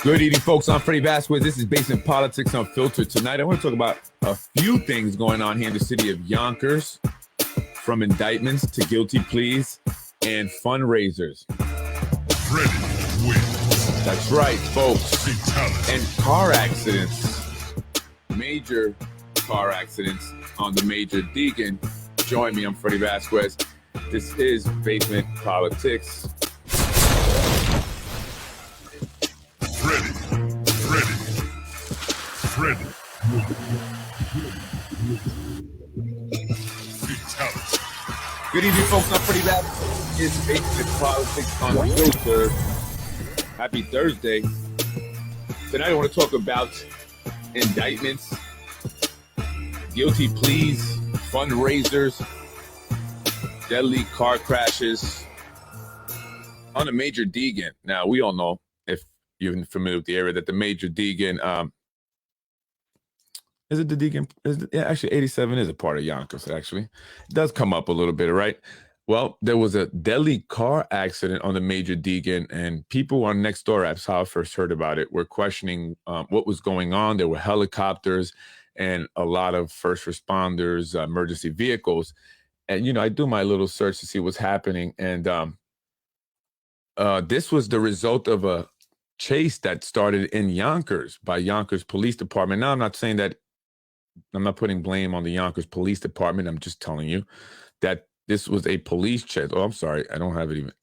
Good evening, folks. I'm Freddie Vasquez. This is Basement Politics Unfiltered. Tonight, I want to talk about a few things going on here in the city of Yonkers, from indictments to guilty pleas and fundraisers. Freddie wins. That's right, folks. Fatality. And car accidents, major car accidents on the Major Deegan. Join me. I'm Freddie Vasquez. This is Basement Politics. Freddie. Fatality. Good evening, folks. I'm Freddie Vasquez. It's Basement Politics Unfiltered. Happy Thursday. Tonight I want to talk about indictments, guilty pleas, fundraisers, deadly car crashes on the Major Deegan. Now, we all know, if you're familiar with the area, that the Major Deegan, is it the Deegan? Yeah, actually, 87 is a part of Yonkers, actually. It does come up a little bit, right? Well, there was a deadly car accident on the Major Deegan, and people on Nextdoor apps, how I first heard about it, were questioning what was going on. There were helicopters and a lot of first responders, emergency vehicles. And, you know, I do my little search to see what's happening. And this was the result of a chase that started in Yonkers by Yonkers Police Department. Now, I'm not saying that, I'm not putting blame on the Yonkers Police Department. I'm just telling you that this was a police chase. Oh, I'm sorry. I don't have it even.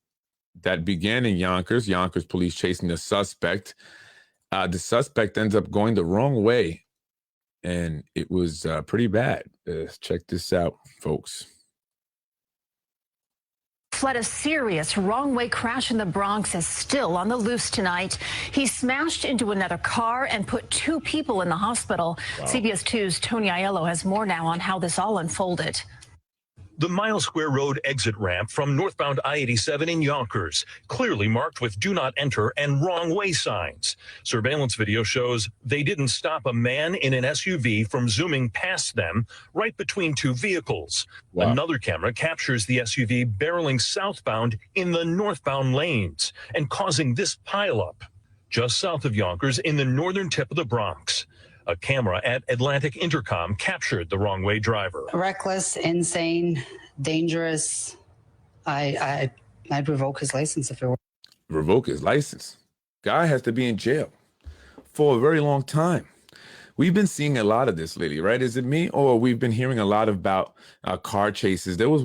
That began in Yonkers. Yonkers police chasing the suspect. The suspect ends up going the wrong way, and it was pretty bad. Check this out, folks. Fled a serious wrong-way crash in the Bronx is still on the loose tonight. He smashed into another car and put two people in the hospital. Wow. CBS 2's Tony Aiello has more now on how this all unfolded. The Mile Square Road exit ramp from northbound I-87 in Yonkers, clearly marked with do not enter and wrong way signs. Surveillance video shows they didn't stop a man in an SUV from zooming past them right between two vehicles. Wow. Another camera captures the SUV barreling southbound in the northbound lanes and causing this pileup just south of Yonkers in the northern tip of the Bronx. A camera at Atlantic Intercom captured the wrong way driver. Reckless, insane, dangerous. I'd revoke his license if it were. Revoke his license? Guy has to be in jail for a very long time. We've been seeing a lot of this lately, right? Is it me? Or we've been hearing a lot about car chases. There was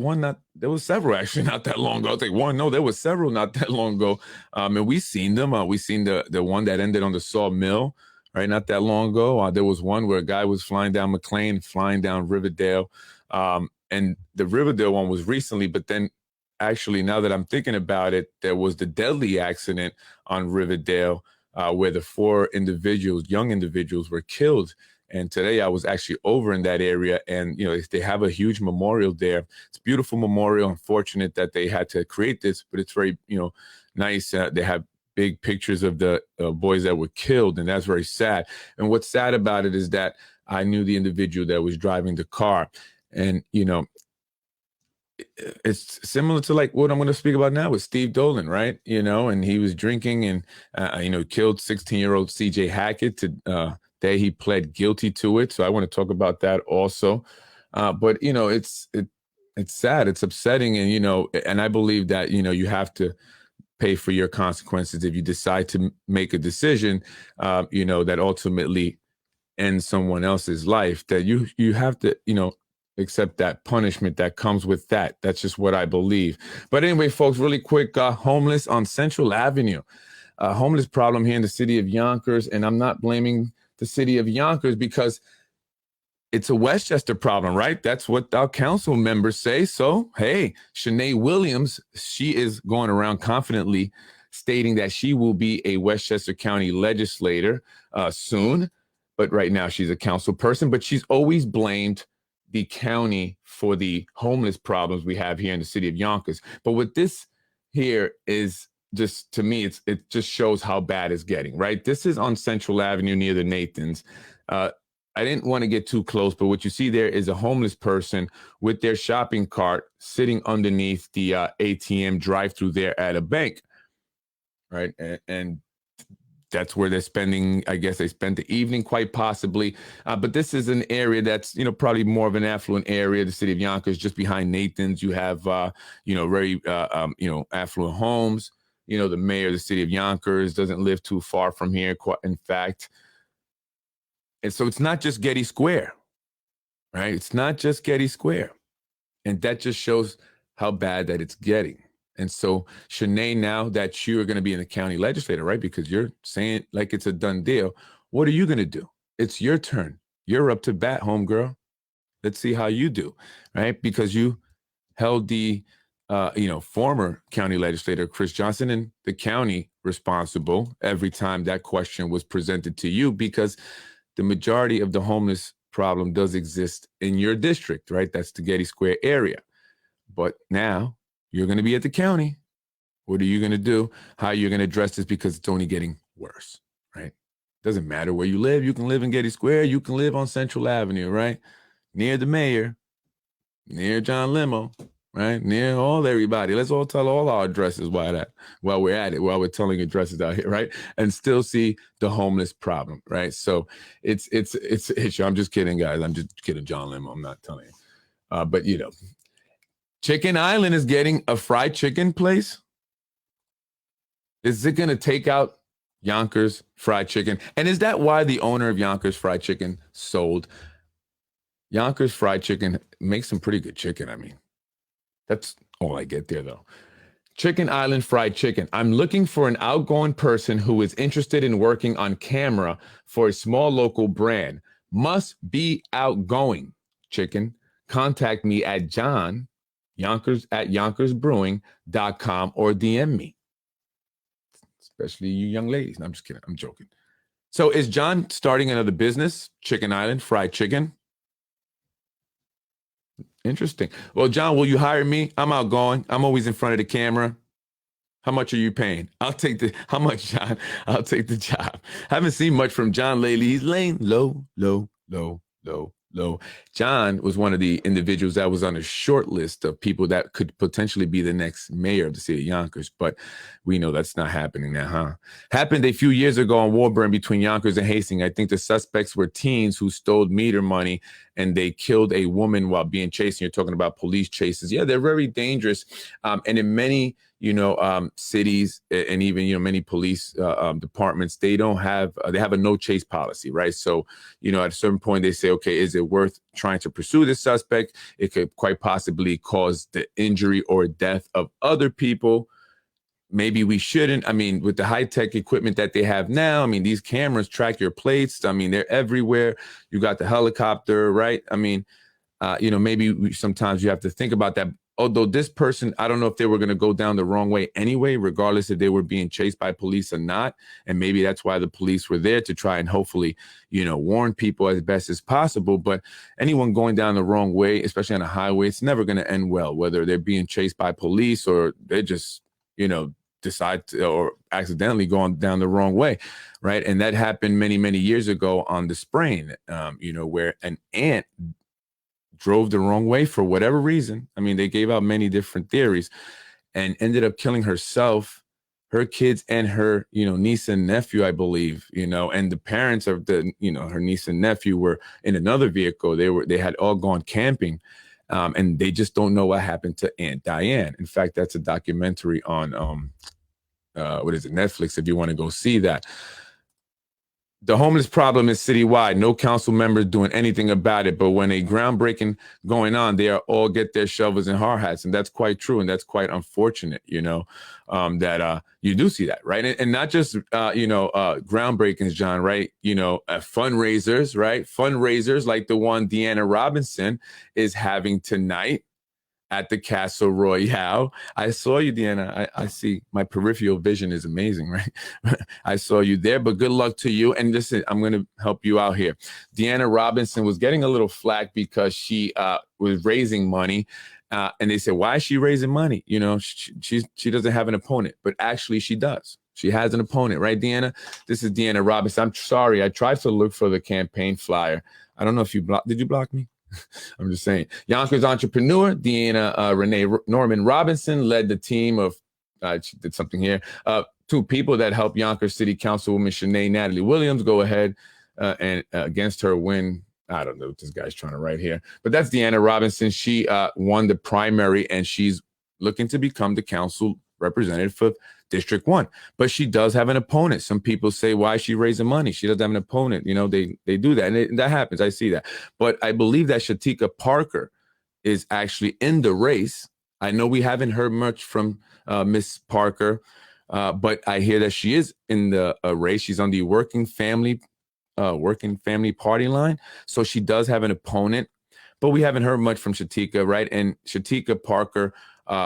several actually not that long ago. I think one, no, there was several not that long ago. And we've seen them. We've seen the one that ended on the Sawmill, right, not that long ago. There was one where a guy was flying down McLean, flying down Riverdale. And the Riverdale one was recently, but then actually, now that I'm thinking about it, there was the deadly accident on Riverdale where the four young individuals were killed. And today I was actually over in that area, and, you know, they have a huge memorial there. It's a beautiful memorial. Unfortunate that they had to create this, but it's very, you know, nice. They have big pictures of the boys that were killed, and that's very sad. And what's sad about it is that I knew the individual that was driving the car, and, you know, it's similar to like what I'm going to speak about now with Steve Dolan, right? You know, and he was drinking and, you know, killed 16-year-old CJ Hackett. Today he pled guilty to it. So I want to talk about that also. But, you know, it's sad. It's upsetting. And, you know, and I believe that, you know, you have to pay for your consequences if you decide to make a decision, you know, that ultimately ends someone else's life, that you have to, you know, accept that punishment that comes with that. That's just what I believe. But anyway, folks, really quick, homeless on Central Avenue. Homeless problem here in the city of Yonkers, and I'm not blaming the city of Yonkers because it's a Westchester problem, right? That's what our council members say. So, hey, Shanae Williams, she is going around confidently stating that she will be a Westchester County legislator soon. But right now she's a council person, but she's always blamed the county for the homeless problems we have here in the city of Yonkers. But what this here is just, to me, it just shows how bad it's getting, right? This is on Central Avenue near the Nathans. I didn't want to get too close, but what you see there is a homeless person with their shopping cart sitting underneath the ATM drive-through there at a bank, right? And that's where they're spending, I guess they spent the evening quite possibly. But this is an area that's, probably more of an affluent area. The city of Yonkers, just behind Nathan's, you have, very, affluent homes. The mayor of the city of Yonkers doesn't live too far from here, in fact. And so it's not just Getty Square, right? It's not just Getty Square. And that just shows how bad that it's getting. And so, Shanae, now that you are going to be in the county legislature, right? Because you're saying like it's a done deal. What are you going to do? It's your turn. You're up to bat, homegirl. Let's see how you do, right? Because you held the, former county legislator, Chris Johnson, and the county responsible every time that question was presented to you, because the majority of the homeless problem does exist in your district, right? That's the Getty Square area. But now you're going to be at the county. What are you going to do? How are you going to address this? Because it's only getting worse, right? Doesn't matter where you live. You can live in Getty Square. You can live on Central Avenue, right? Near the mayor, near John Limo, right? Near everybody. Let's all tell all our addresses while we're at it, while we're telling addresses out here, right? And still see the homeless problem, right? So it's an issue. I'm just kidding, guys. I'm just kidding, John Limo. I'm not telling you. But, Chicken Island is getting a fried chicken place. Is it going to take out Yonkers Fried Chicken? And is that why the owner of Yonkers Fried Chicken sold? Yonkers Fried Chicken makes some pretty good chicken. I mean, that's all I get there, though. Chicken Island Fried Chicken. I'm looking for an outgoing person who is interested in working on camera for a small local brand. Must be outgoing. Chicken. Contact me at Yonkers@YonkersBrewing.com or DM me. Especially you young ladies. No, I'm just kidding. I'm joking. So is John starting another business? Chicken Island Fried Chicken? Interesting. Well, John, will you hire me? I'm outgoing. I'm always in front of the camera. How much are you paying? How much, John? I'll take the job. Haven't seen much from John lately. He's laying low. John was one of the individuals that was on a short list of people that could potentially be the next mayor of the city of Yonkers, but we know that's not happening now, huh? Happened a few years ago on Woburn between Yonkers and Hastings. I think the suspects were teens who stole meter money and they killed a woman while being chased. And you're talking about police chases. Yeah, they're very dangerous. And in many cities and even, many police departments, they have a no chase policy, right? So, at a certain point they say, okay, is it worth trying to pursue this suspect? It could quite possibly cause the injury or death of other people. Maybe we shouldn't. I mean, with the high-tech equipment that they have now, I mean, these cameras track your plates. I mean, they're everywhere. You got the helicopter, right? I mean, maybe sometimes you have to think about that. Although this person, I don't know if they were going to go down the wrong way anyway, regardless if they were being chased by police or not. And maybe that's why the police were there, to try and hopefully, warn people as best as possible. But anyone going down the wrong way, especially on a highway, it's never going to end well, whether they're being chased by police or they're just, decide to, or accidentally going down the wrong way, right? And that happened many, many years ago on the Sprain, where an aunt drove the wrong way for whatever reason. I mean, they gave out many different theories and ended up killing herself, her kids, and her, niece and nephew, I believe, and the parents of the, her niece and nephew were in another vehicle. They had all gone camping, and they just don't know what happened to Aunt Diane. In fact, that's a documentary on, Netflix, if you want to go see that. The homeless problem is citywide. No council members doing anything about it. But when a groundbreaking going on, they are all get their shovels and hard hats. And that's quite true. And that's quite unfortunate, that you do see that, right? And not just, groundbreakings, John, right? Fundraisers, right? Fundraisers like the one Deanna Robinson is having tonight at the Castle Royale. I saw you, Deanna. I see. My peripheral vision is amazing, right? I saw you there, but good luck to you. And listen, I'm going to help you out here. Deanna Robinson was getting a little flack because she was raising money. And they said, why is she raising money? She doesn't have an opponent, but actually she does. She has an opponent, right, Deanna? This is Deanna Robinson. I'm sorry. I tried to look for the campaign flyer. I don't know if you blocked. Did you block me? I'm just saying. Yonkers entrepreneur Deanna Renee Norman Robinson led the team of, she did something here, two people that helped Yonkers City Councilwoman Shanae Natalie Williams go ahead and against her win. I don't know what this guy's trying to write here, but that's Deanna Robinson. She won the primary, and she's looking to become the council representative for District 1. But she does have an opponent. Some people say, why is she raising money? She doesn't have an opponent. You know, they do that, and that happens. I see that. But I believe that Shatika Parker is actually in the race. I know we haven't heard much from Miss Parker, but I hear that she is in the race. She's on the working family party line. So she does have an opponent, but we haven't heard much from Shatika, right? And Shatika Parker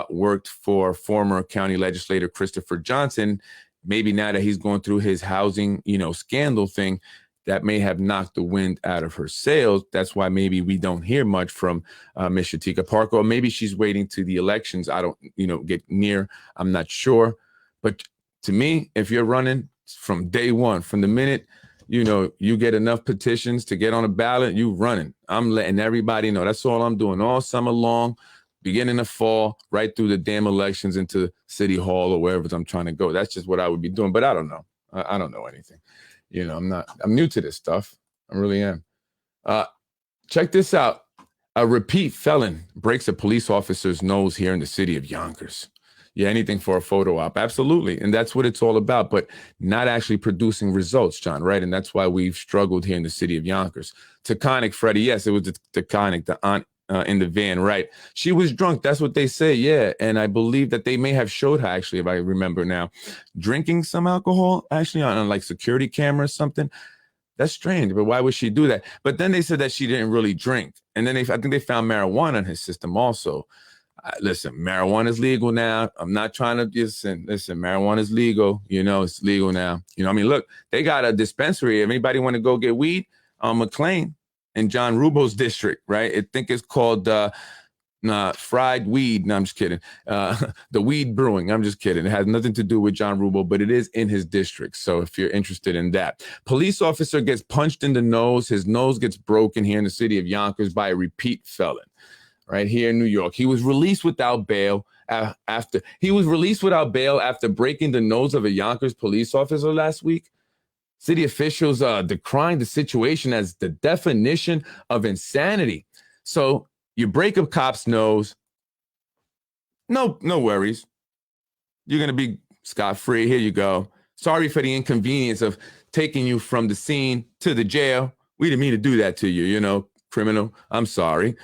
worked for former county legislator Christopher Johnson. Maybe now that he's going through his housing, scandal thing, that may have knocked the wind out of her sails. That's why maybe we don't hear much from Miss Shatika Parker, or maybe she's waiting to the elections. I don't, get near. I'm not sure. But to me, if you're running from day one, from the minute you get enough petitions to get on a ballot, you running. I'm letting everybody know. That's all I'm doing all summer long, beginning of fall, right through the damn elections into City Hall or wherever I'm trying to go. That's just what I would be doing. But I don't know. I don't know anything. I'm new to this stuff. I really am. Check this out. A repeat felon breaks a police officer's nose here in the city of Yonkers. Yeah, anything for a photo op. Absolutely. And that's what it's all about, but not actually producing results, John, right? And that's why we've struggled here in the city of Yonkers. Taconic, Freddie. Yes, it was Taconic, the aunt in the van, right? She was drunk. That's what they say. Yeah. And I believe that they may have showed her, actually, if I remember now, drinking some alcohol, actually, on like security camera or something. That's strange, but why would she do that? But then they said that she didn't really drink. And then I think they found marijuana in his system also. Listen, marijuana is legal now. I'm not trying to listen, marijuana is legal. It's legal now. Look, they got a dispensary. If anybody want to go get weed on McLean in John Rubo's district, right? I think it's called Fried Weed. No, I'm just kidding. The Weed Brewing. I'm just kidding. It has nothing to do with John Rubo, but it is in his district. So if you're interested in that. Police officer gets punched in the nose. His nose gets broken here in the city of Yonkers by a repeat felon. Right here in New York. He was released without bail after breaking the nose of a Yonkers police officer last week. City officials decrying the situation as the definition of insanity. So you break a cop's nose, no worries. You're going to be scot-free. Here you go. Sorry for the inconvenience of taking you from the scene to the jail. We didn't mean to do that to you, criminal. I'm sorry.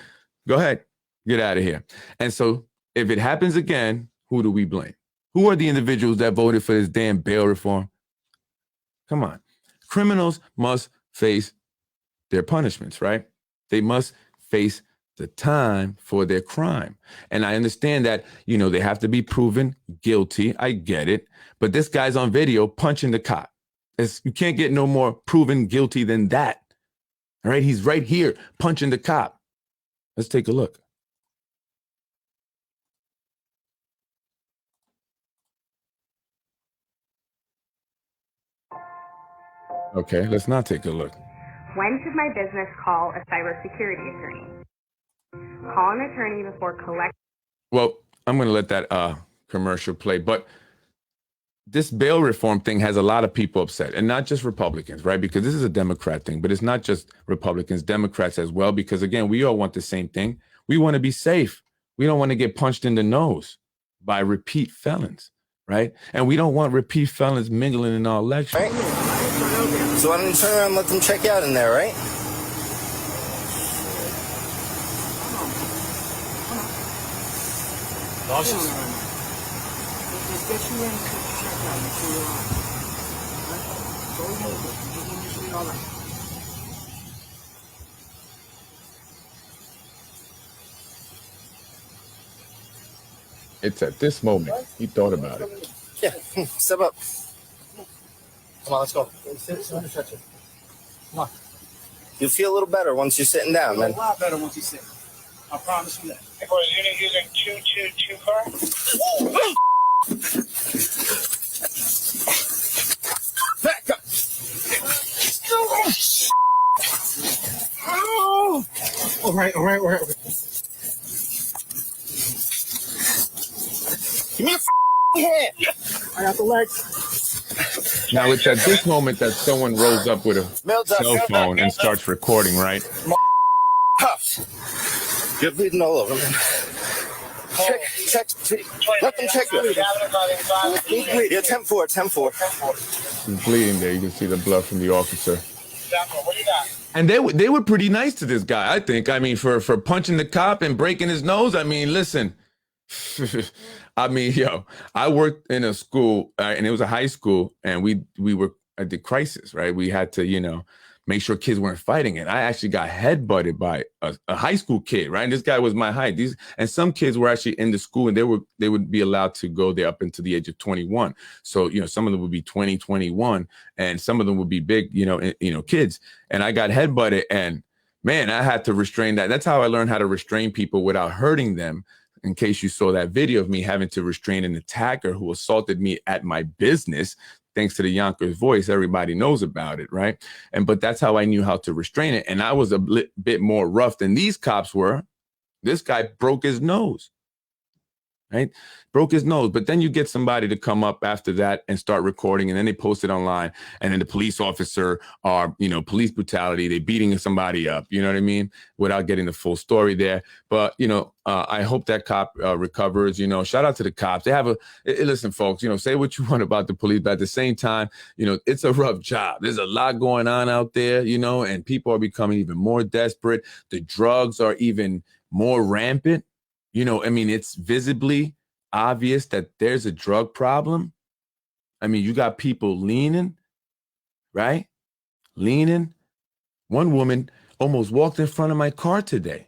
Go ahead. Get out of here. And so if it happens again, who do we blame? Who are the individuals that voted for this damn bail reform? Come on. Criminals must face their punishments, right? They must face the time for their crime. And I understand that, they have to be proven guilty. I get it. But this guy's on video punching the cop. You can't get no more proven guilty than that. All right. He's right here punching the cop. Let's take a look. Okay, let's not take a look. When should my business call a cybersecurity attorney? Call an attorney before collecting. Well, I'm going to let that commercial play, but this bail reform thing has a lot of people upset, and not just Republicans, right? Because this is a Democrat thing, but it's not just Republicans, Democrats as well, because again, we all want the same thing. We want to be safe. We don't want to get punched in the nose by repeat felons, right? And we don't want repeat felons mingling in our elections. Right. So why don't you turn around and let them check you out in there, right? It's at this moment he thought about it. Yeah, step up. Come on, let's go. Come on. You'll feel a little better once you're sitting down, man. A lot better once you sit. I promise you that. Hey, boy, you're using 222 car? Back up. Oh! All right. Give me a hand. I got the legs. Now it's at this moment that someone rolls up with a Mail's up, cell mail's up, phone and mail's up. starts recording, right? Huff. You're bleeding all over, man. Check. Let them check you. Yeah, 10-4, 10-4. He's bleeding there. You can see the blood from the officer. What do you got? And they were pretty nice to this guy, I think. I mean, for punching the cop and breaking his nose. I mean, listen. I mean, I worked in a school, and it was a high school, and we were at the crisis, right? We had to, make sure kids weren't fighting. And I actually got headbutted by a high school kid, right? And this guy was my height. And some kids were actually in the school, and they would be allowed to go there up until the age of 21. So, some of them would be 20, 21, and some of them would be big, kids. And I got headbutted, and man, I had to restrain that. That's how I learned how to restrain people without hurting them. In case you saw that video of me having to restrain an attacker who assaulted me at my business, thanks to the Yonkers Voice, everybody knows about it, right? But that's how I knew how to restrain it. And I was a bit more rough than these cops were. This guy broke his nose, right? Broke his nose. But then you get somebody to come up after that and start recording, and then they post it online. And then the police officer are, police brutality. They beating somebody up, you know what I mean? Without getting the full story there. But, I hope that cop recovers. Shout out to the cops. They have listen, folks, say what you want about the police, but at the same time, it's a rough job. There's a lot going on out there, and people are becoming even more desperate. The drugs are even more rampant. It's visibly obvious that there's a drug problem. You got people leaning, right? Leaning. One woman almost walked in front of my car today.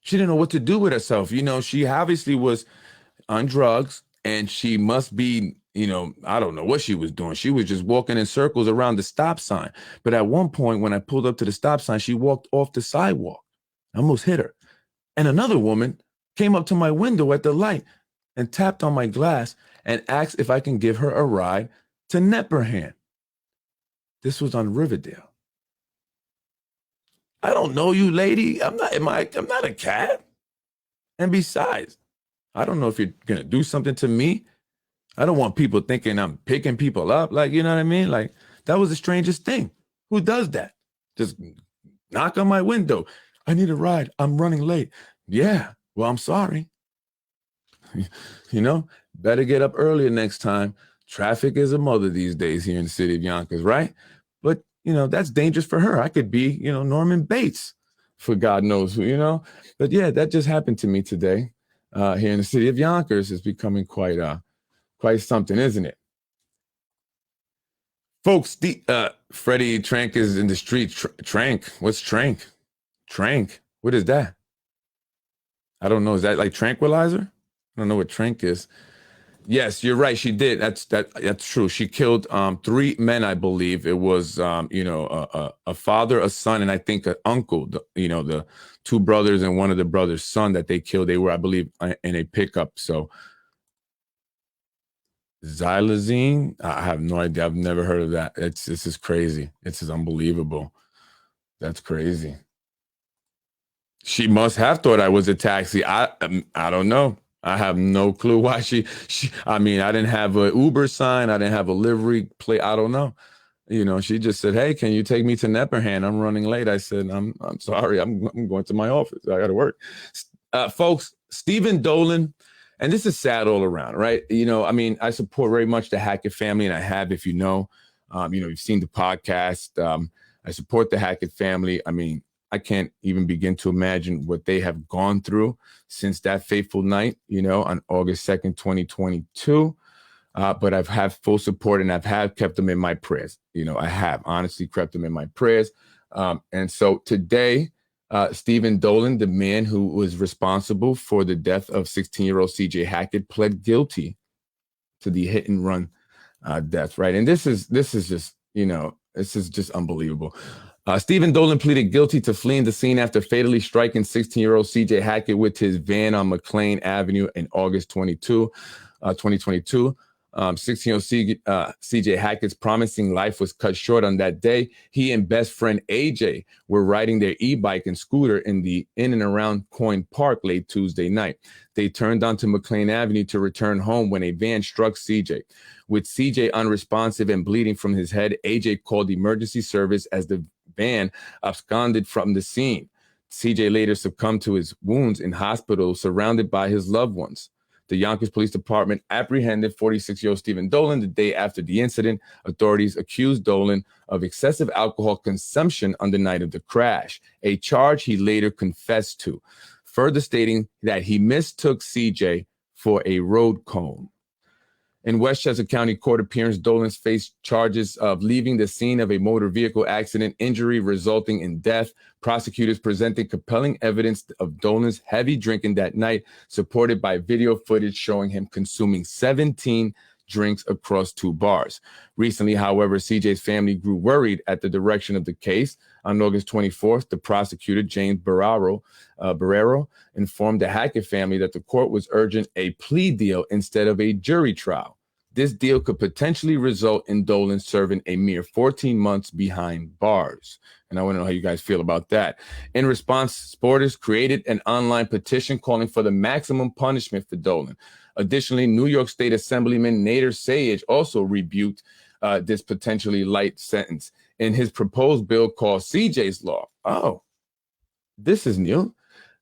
She didn't know what to do with herself. She obviously was on drugs, and she must be, I don't know what she was doing. She was just walking in circles around the stop sign. But at one point, when I pulled up to the stop sign, she walked off the sidewalk. I almost hit her. And another woman came up to my window at the light and tapped on my glass and asked if I can give her a ride to Nepperhan. This was on Riverdale. I don't know you, lady. I'm not a cat. And besides, I don't know if you're gonna do something to me. I don't want people thinking I'm picking people up. You know what I mean? That was the strangest thing. Who does that? Just knock on my window. I need a ride. I'm running late. Yeah, well, I'm sorry. Better get up earlier next time. Traffic is a mother these days here in the city of Yonkers, right? But, that's dangerous for her. I could be, Norman Bates, for God knows who, But yeah, that just happened to me today here in the city of Yonkers. It's becoming quite something, isn't it? Folks, Freddie Trank is in the street. Trank? What's Trank? Trank? What is that? I don't know. Is that like tranquilizer? I don't know what Trank is. Yes, you're right. She did. That's true. She killed 3 men, I believe. It was a father, a son, and I think an uncle. The 2 brothers and one of the brothers' son that they killed. They were, I believe, in a pickup. So xylazine, I have no idea. I've never heard of that. This is crazy. This is unbelievable. That's crazy. She must have thought I was a taxi. I don't know. I have no clue why I didn't have an Uber sign. I didn't have a livery plate. I don't know. She just said, "Hey, can you take me to Nepperhan? I'm running late." I said, I'm sorry. I'm going to my office. I got to work. Folks, Stephen Dolan, and this is sad all around, right? I support very much the Hackett family, and I have, if you've seen the podcast. I support the Hackett family. I can't even begin to imagine what they have gone through since that fateful night, on August 2nd, 2022. But I've had full support, and I've kept them in my prayers. I have honestly kept them in my prayers. And so today, Stephen Dolan, the man who was responsible for the death of 16-year-old CJ Hackett, pled guilty to the hit and run death, right? And this is just unbelievable. Stephen Dolan pleaded guilty to fleeing the scene after fatally striking 16-year-old CJ Hackett with his van on McLean Avenue in August 2022. 16-year-old CJ Hackett's promising life was cut short on that day. He and best friend AJ were riding their e-bike and scooter in and around Coyne Park late Tuesday night. They turned onto McLean Avenue to return home when a van struck CJ. With CJ unresponsive and bleeding from his head, AJ called emergency service as the van absconded from the scene. CJ later succumbed to his wounds in hospital, surrounded by his loved ones. The Yonkers Police Department apprehended 46-year-old Stephen Dolan the day after the incident. Authorities accused Dolan of excessive alcohol consumption on the night of the crash, a charge he later confessed to, further stating that he mistook CJ for a road cone. In Westchester County Court appearance, Dolan faced charges of leaving the scene of a motor vehicle accident, injury resulting in death. Prosecutors presented compelling evidence of Dolan's heavy drinking that night, supported by video footage showing him consuming 17 drinks across 2 bars. Recently, however, CJ's family grew worried at the direction of the case. On August 24th, the prosecutor, James Barrero, informed the Hackett family that the court was urging a plea deal instead of a jury trial. This deal could potentially result in Dolan serving a mere 14 months behind bars. And I want to know how you guys feel about that. In response, supporters created an online petition calling for the maximum punishment for Dolan. Additionally, New York State Assemblyman Nader Sayegh also rebuked this potentially light sentence in his proposed bill called CJ's Law. Oh, this is new.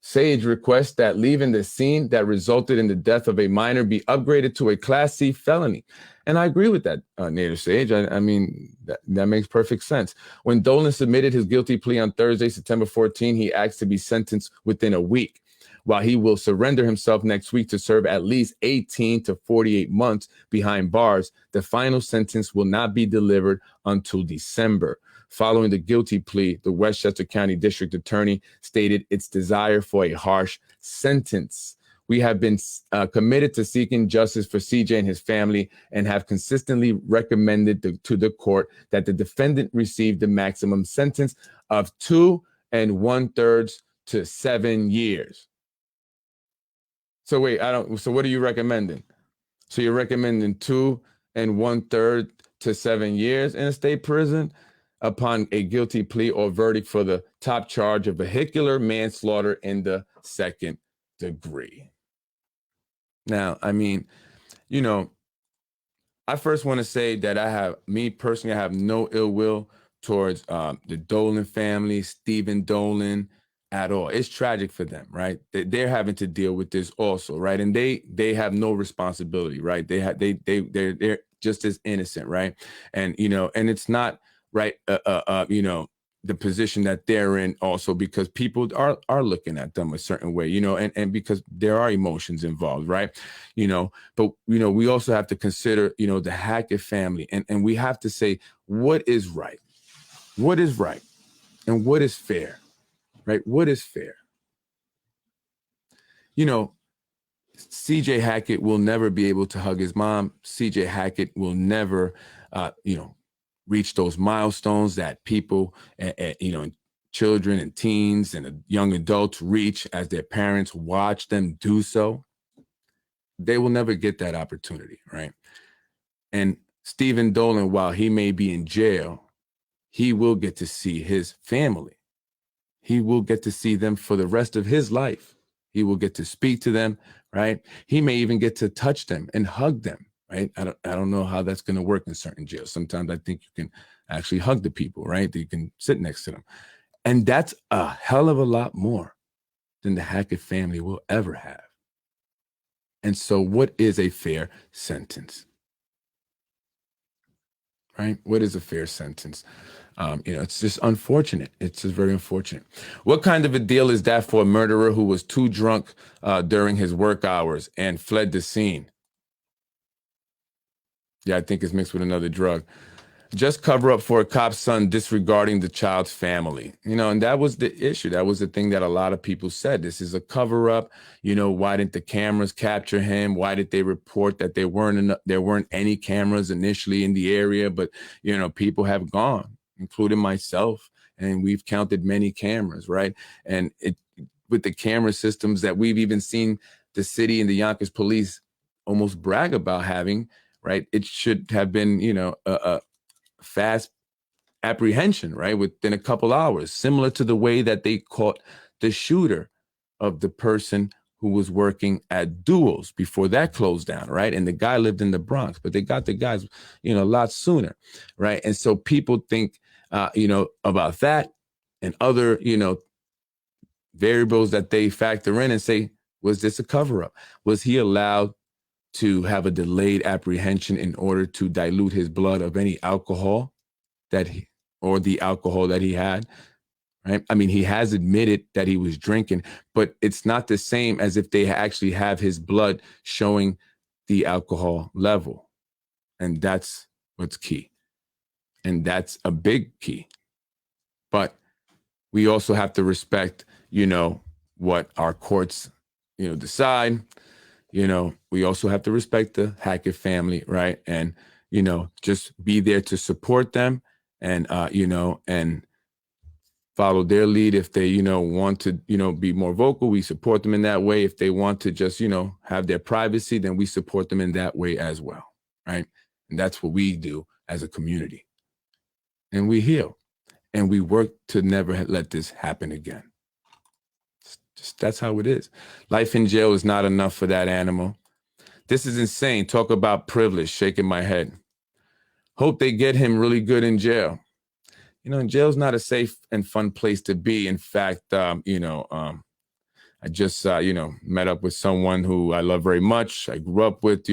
Sayegh requests that leaving the scene that resulted in the death of a minor be upgraded to a Class C felony. And I agree with that, Nader Sayegh. I mean, that makes perfect sense. When Dolan submitted his guilty plea on Thursday, September 14, he asked to be sentenced within a week. While he will surrender himself next week to serve at least 18 to 48 months behind bars, the final sentence will not be delivered until December. Following the guilty plea, the Westchester County District Attorney stated its desire for a harsh sentence. We have been committed to seeking justice for CJ and his family and have consistently recommended to the court that the defendant receive the maximum sentence of 2 1/3 to 7 years. So wait, so what are you recommending? So you're recommending 2 1/3 to 7 years in a state prison upon a guilty plea or verdict for the top charge of vehicular manslaughter in the 2nd degree. Now, I mean, you know, I first want to say that I have no ill will towards the Dolan family, Stephen Dolan, at all. It's tragic for them, right? They're having to deal with this also, right? And they have no responsibility, right? They're just as innocent, right? And and it's not right, the position that they're in also, because people are looking at them a certain way, and because there are emotions involved, right? But we also have to consider, the Hackett family, and we have to say what is right, and what is fair, right? What is fair? CJ Hackett will never be able to hug his mom. CJ Hackett will never, reach those milestones that people, children and teens and young adults reach as their parents watch them do so. They will never get that opportunity, right? And Stephen Dolan, while he may be in jail, he will get to see his family. He will get to see them for the rest of his life. He will get to speak to them, right? He may even get to touch them and hug them, right? I don't know how that's going to work in certain jails. Sometimes I think you can actually hug the people, right? That you can sit next to them. And that's a hell of a lot more than the Hackett family will ever have. And so what is a fair sentence? Right? What is a fair sentence? It's just unfortunate. It's just very unfortunate. What kind of a deal is that for a murderer who was too drunk during his work hours and fled the scene? Yeah, I think it's mixed with another drug. Just cover up for a cop's son disregarding the child's family. And that was the issue. That was the thing that a lot of people said. This is a cover up. Why didn't the cameras capture him? Why did they report that there weren't any cameras initially in the area? But, people have gone, including myself, and we've counted many cameras, right? And with the camera systems that we've even seen the city and the Yonkers police almost brag about having, right? It should have been, a fast apprehension, right? Within a couple hours, similar to the way that they caught the shooter of the person who was working at Duels before that closed down, right? And the guy lived in the Bronx, but they got the guys, a lot sooner, right? And so people think, about that and other, variables that they factor in and say, was this a cover-up? Was he allowed to have a delayed apprehension in order to dilute his blood of any alcohol or the alcohol that he had? Right? I mean, he has admitted that he was drinking, but it's not the same as if they actually have his blood showing the alcohol level. And that's what's key. And that's a big key. But we also have to respect, what our courts, decide. We also have to respect the Hackett family, right? And, just be there to support them and, and follow their lead. If they, want to, be more vocal, we support them in that way. If they want to just, have their privacy, then we support them in that way as well, right? And that's what we do as a community. And we heal and we work to never let this happen again. Just that's how it is. Life in jail is not enough for that animal. This is insane. Talk about privilege, shaking my head. Hope they get him really good in jail. Jail's not a safe and fun place to be. In fact, I just, met up with someone who I love very much. I grew up with,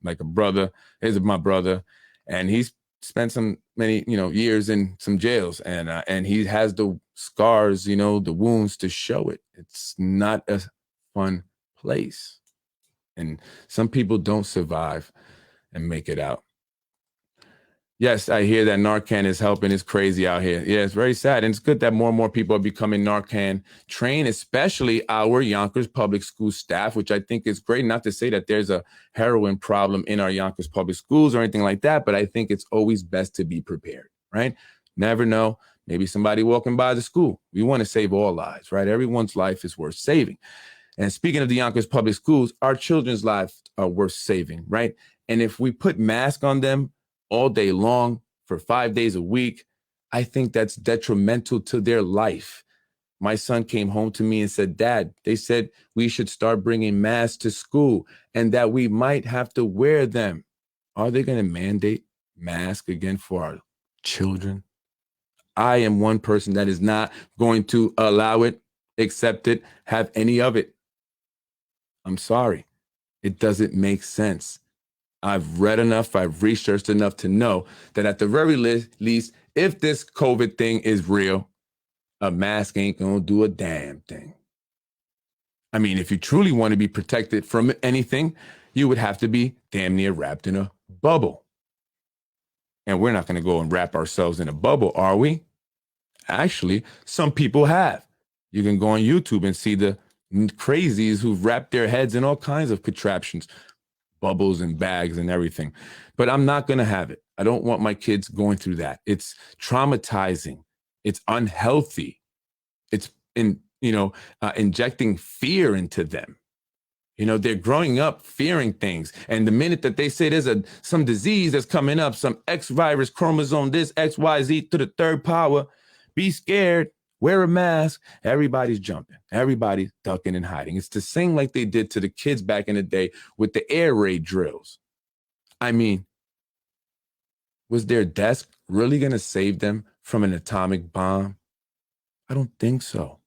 like a brother. He's my brother. And he's spent many years in some jails. And he has the scars, the wounds to show it. It's not a fun place. And some people don't survive and make it out. Yes, I hear that Narcan is helping. It's crazy out here. Yeah, it's very sad. And it's good that more and more people are becoming Narcan trained, especially our Yonkers Public School staff, which I think is great. Not to say that there's a heroin problem in our Yonkers Public Schools or anything like that, but I think it's always best to be prepared, right? Never know. Maybe somebody walking by the school. We want to save all lives, right? Everyone's life is worth saving. And speaking of the Yonkers Public Schools, our children's lives are worth saving, right? And if we put masks on them all day long for 5 days a week, I think that's detrimental to their life. My son came home to me and said, Dad, they said we should start bringing masks to school and that we might have to wear them. Are they going to mandate masks again for our children? I am one person that is not going to allow it, accept it, have any of it. I'm sorry. It doesn't make sense. I've read enough, I've researched enough to know that at the very least, if this COVID thing is real, a mask ain't gonna do a damn thing. I mean, if you truly want to be protected from anything, you would have to be damn near wrapped in a bubble. And we're not gonna go and wrap ourselves in a bubble, are we? Actually, some people have. You can go on YouTube and see the crazies who've wrapped their heads in all kinds of contraptions, bubbles and bags and everything. But I'm not going to have it. I don't want my kids going through that. It's traumatizing. It's unhealthy. It's injecting fear into them. They're growing up fearing things. And the minute that they say there's some disease that's coming up, some X virus, chromosome, this XYZ to the third power, be scared, wear a mask. Everybody's jumping. Everybody's ducking and hiding. It's the same like they did to the kids back in the day with the air raid drills. I mean, was their desk really going to save them from an atomic bomb? I don't think so.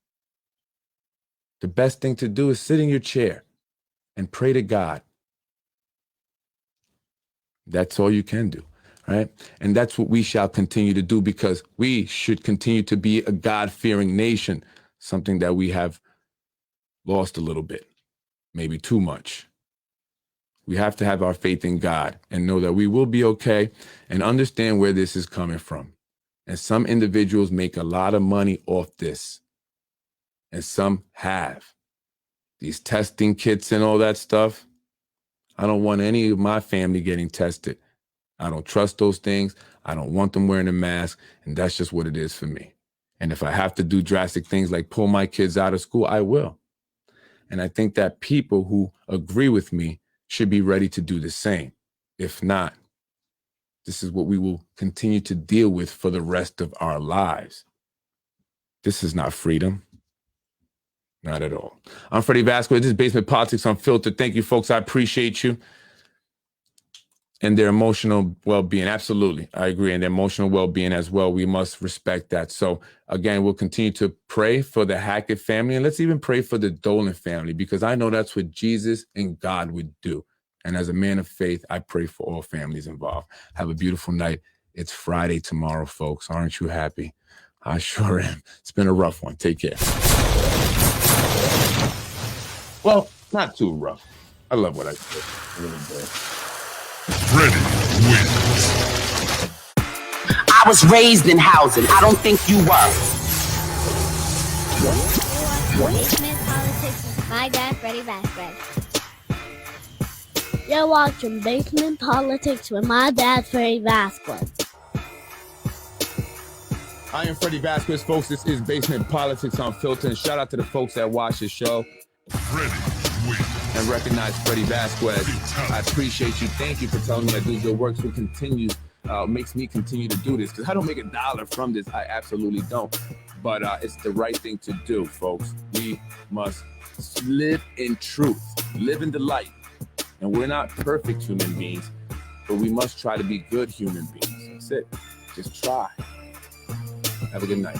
The best thing to do is sit in your chair and pray to God. That's all you can do. Right. And that's what we shall continue to do, because we should continue to be a God-fearing nation, something that we have lost a little bit, maybe too much. We have to have our faith in God and know that we will be okay and understand where this is coming from. And some individuals make a lot of money off this, and some have. These testing kits and all that stuff. I don't want any of my family getting tested. I don't trust those things. I don't want them wearing a mask. And that's just what it is for me. And if I have to do drastic things like pull my kids out of school, I will. And I think that people who agree with me should be ready to do the same. If not, this is what we will continue to deal with for the rest of our lives. This is not freedom. Not at all. I'm Freddie Vasquez. This is Basement Politics Unfiltered. Thank you, folks. I appreciate you. And their emotional well-being. Absolutely. I agree. And their emotional well-being as well. We must respect that. So again, we'll continue to pray for the Hackett family. And let's even pray for the Dolan family, because I know that's what Jesus and God would do. And as a man of faith, I pray for all families involved. Have a beautiful night. It's Friday tomorrow, folks. Aren't you happy? I sure am. It's been a rough one. Take care. Well, not too rough. I love what I did. I really do. Freddie wins. I was raised in housing. I don't think you were. Basement Politics with my dad, Freddie Vasquez. You're watching Basement Politics with my dad, Freddie Vasquez. I am Freddie Vasquez, folks. This is Basement Politics Unfiltered. And shout out to the folks that watch the show. Freddie wins. And recognize Freddie Vasquez. I appreciate you. Thank you for telling me that do good work. So continue, makes me continue to do this, because I don't make $1 from this. I absolutely don't. But it's the right thing to do, folks. We must live in truth, live in the light. And we're not perfect human beings, but we must try to be good human beings. That's it. Just try. Have a good night.